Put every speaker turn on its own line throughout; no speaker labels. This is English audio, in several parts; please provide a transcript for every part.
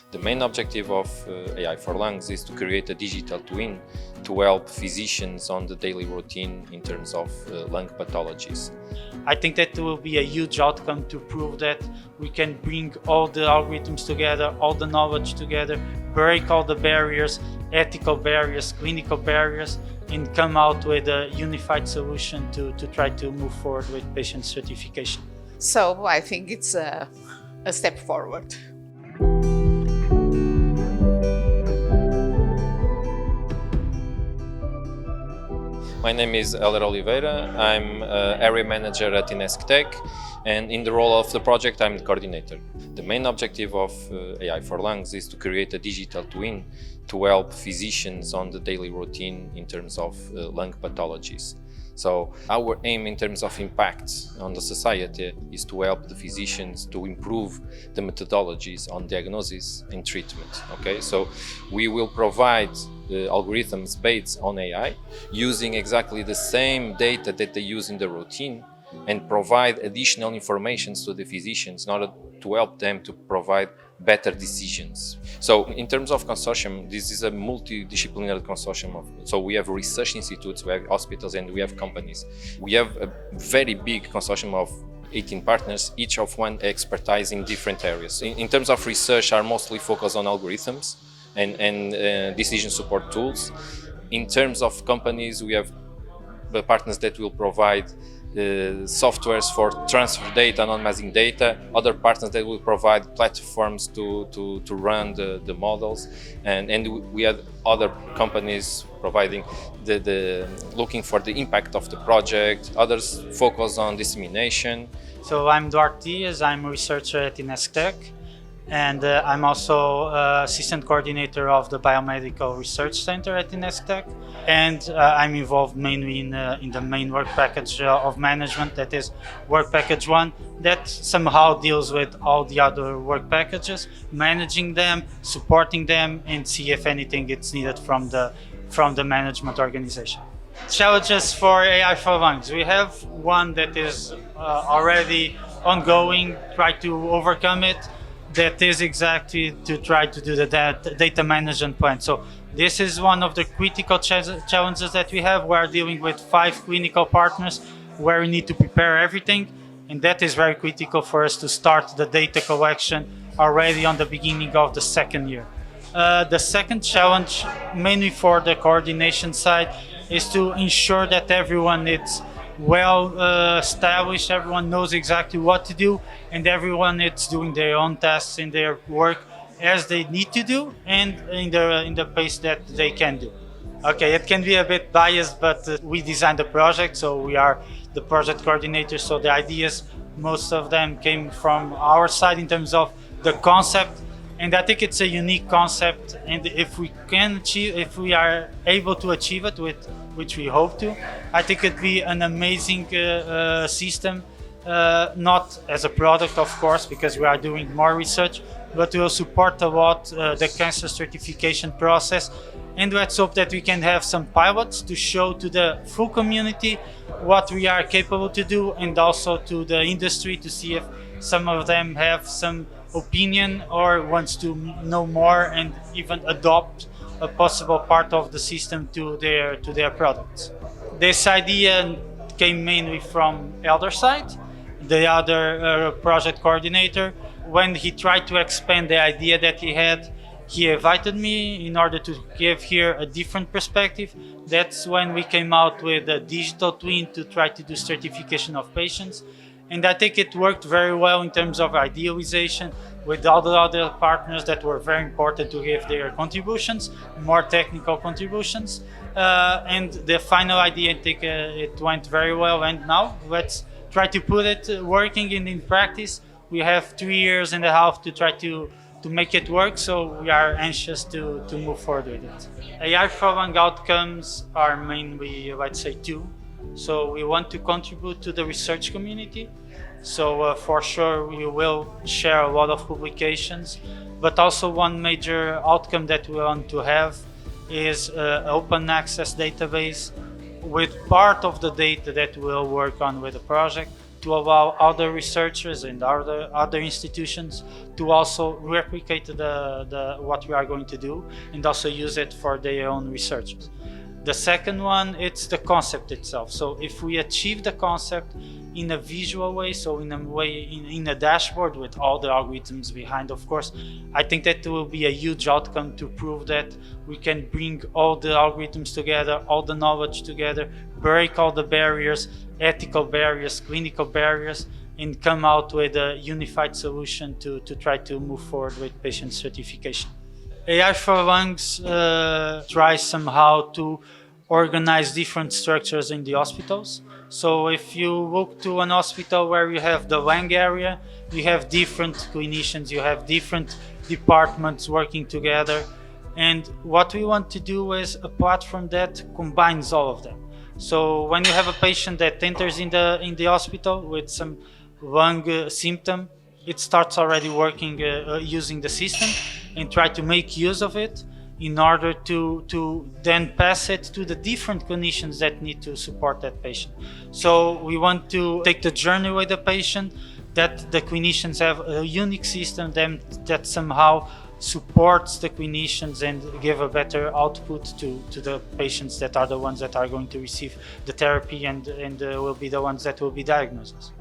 The main objective of AI4LUNGS is to create a digital twin to help physicians on the daily routine in terms of lung pathologies.
I think that will be a huge outcome to prove that we can bring all the algorithms together, all the knowledge together, break all the barriers, ethical barriers, clinical barriers, and come out with a unified solution to try to move forward with patient certification.
So I think it's a step forward.
My name is Hélder Oliveira. I'm area manager at INESC TEC, and in the role of the project I'm the coordinator. The main objective of AI4LUNGS is to create a digital twin to help physicians on the daily routine in terms of lung pathologies. So our aim in terms of impact on the society is to help the physicians to improve the methodologies on diagnosis and treatment. Okay, so we will provide algorithms based on AI using exactly the same data that they use in the routine and provide additional information to the physicians in order to help them to provide better decisions. So in terms of consortium, this is a multidisciplinary consortium. So we have research institutes, we have hospitals, and we have companies. We have a very big consortium of 18 partners, each of one expertise in different areas. In terms of research, are mostly focused on algorithms and decision support tools. In terms of companies, we have the partners that will provide softwares for transfer data, non-masking data, other partners that will provide platforms to run the models, and we have other companies providing looking for the impact of the project, others focus on dissemination.
So I'm Duarte Dias, I'm a researcher at INESC TEC, and I'm also assistant coordinator of the Biomedical Research Center at INESC TEC, and I'm involved mainly in the main work package of management, that is work package 1, that somehow deals with all the other work packages, managing them, supporting them, and see if anything is needed from the management organization. Challenges for AI4LUNGS. We have one that is already ongoing, try to overcome it. That is exactly to try to do the data management plan. So this is one of the critical challenges that we have. We are dealing with 5 clinical partners where we need to prepare everything, and that is very critical for us to start the data collection already on the beginning of the second year. The second challenge, mainly for the coordination side, is to ensure that everyone is well established, everyone knows exactly what to do, and everyone is doing their own tasks in their work as they need to do and in the pace that they can do. Okay, it can be a bit biased, but we designed the project, so we are the project coordinators, so the ideas, most of them came from our side in terms of the concept, and I think it's a unique concept, and if we are able to achieve it, which we hope to, I think it'd be an amazing system, not as a product, of course, because we are doing more research, but will support a lot the cancer certification process. And let's hope that we can have some pilots to show to the full community what we are capable to do, and also to the industry to see if some of them have some opinion or wants to know more and even adopt a possible part of the system to their products. This idea came mainly from Hélder's side, the other project coordinator. When he tried to expand the idea that he had, he invited me in order to give here a different perspective. That's when we came out with a digital twin to try to do certification of patients. And I think it worked very well in terms of idealization with all the other partners that were very important to give their contributions, more technical contributions. And the final idea, I think it went very well. And now let's try to put it working in practice. We have 3.5 years to try to make it work, so we are anxious to move forward with it. AI4LUNGS outcomes are mainly, let's say, 2. So we want to contribute to the research community. So for sure we will share a lot of publications, but also one major outcome that we want to have is an open access database with part of the data that we'll work on with the project, to allow other researchers and other institutions to also replicate what we are going to do and also use it for their own researchers. The second one, it's the concept itself. So if we achieve the concept in a visual way, so in a way, in a dashboard with all the algorithms behind, of course, I think that will be a huge outcome to prove that we can bring all the algorithms together, all the knowledge together, break all the barriers, ethical barriers, clinical barriers, and come out with a unified solution to try to move forward with patient certification. AI4LUNGS tries somehow to organize different structures in the hospitals. So if you look to an hospital where you have the lung area, you have different clinicians, you have different departments working together. And what we want to do is a platform that combines all of them. So when you have a patient that enters in the hospital with some lung symptom, it starts already working using the system and try to make use of it in order to then pass it to the different clinicians that need to support that patient. So we want to take the journey with the patient, that the clinicians have a unique system that somehow supports the clinicians and give a better output to the patients that are the ones that are going to receive the therapy and will be the ones that will be diagnosed.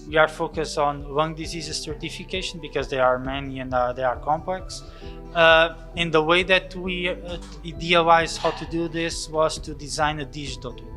We are focused on lung diseases certification because there are many and they are complex. And the way that we idealized how to do this was to design a digital twin.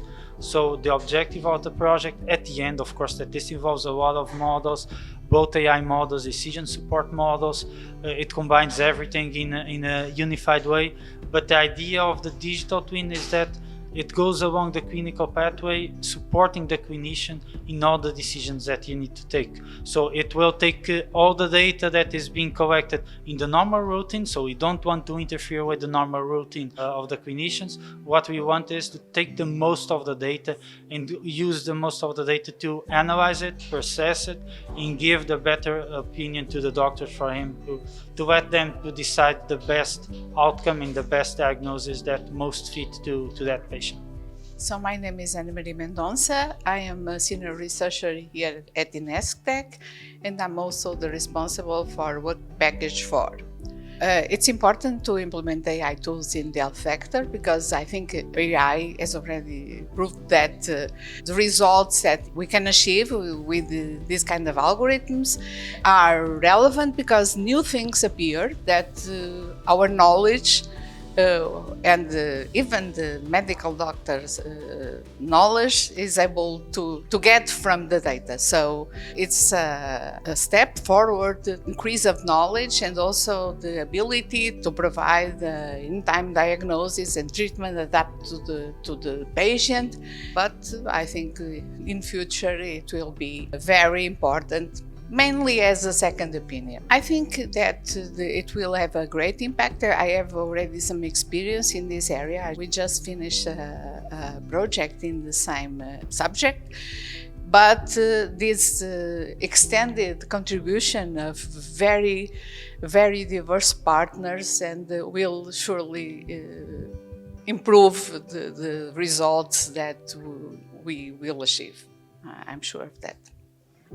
So the objective of the project at the end, of course, that this involves a lot of models, both AI models, decision support models. It combines everything in a unified way. But the idea of the digital twin is that it goes along the clinical pathway, supporting the clinician in all the decisions that you need to take. So it will take all the data that is being collected in the normal routine. So we don't want to interfere with the normal routine of the clinicians. What we want is to take the most of the data and use the most of the data to analyze it, process it, and give the better opinion to the doctors for him to let them to decide the best outcome and the best diagnosis that most fit to that patient.
So my name is Ana Maria Mendonça. I am a senior researcher here at INESC TEC, and I'm also the responsible for Work Package 4. It's important to implement AI tools in the health sector because I think AI has already proved that the results that we can achieve with these kind of algorithms are relevant because new things appear that our knowledge and even the medical doctor's knowledge is able to get from the data. So it's a step forward, the increase of knowledge and also the ability to provide in-time diagnosis and treatment adapt to the patient. But I think in future it will be very important, mainly as a second opinion. I think that it will have a great impact. I have already some experience in this area. We just finished a project in the same subject, but this extended contribution of very, very diverse partners and will surely improve the results that we will achieve. I'm sure of that.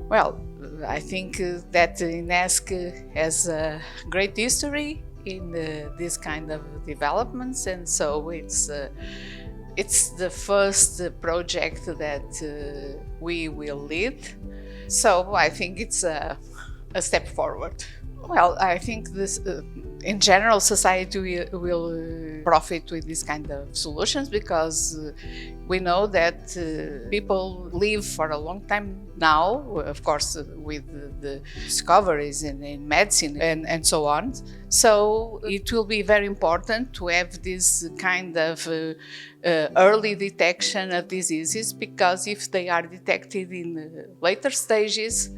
Well, I think that INESC has a great history in this kind of developments, and so it's the first project that we will lead. So I think it's a step forward. Well, I think this, in general, society will profit with this kind of solutions because we know that people live for a long time now, of course, with the discoveries in medicine and so on. So it will be very important to have this kind of early detection of diseases because if they are detected in later stages,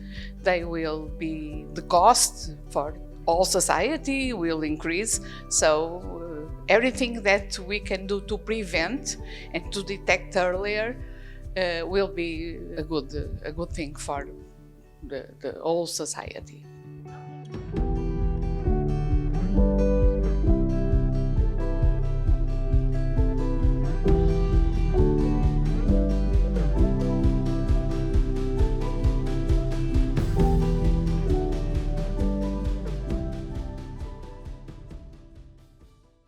they will be the cost for all society will increase. So everything that we can do to prevent and to detect earlier will be a good thing for the whole society.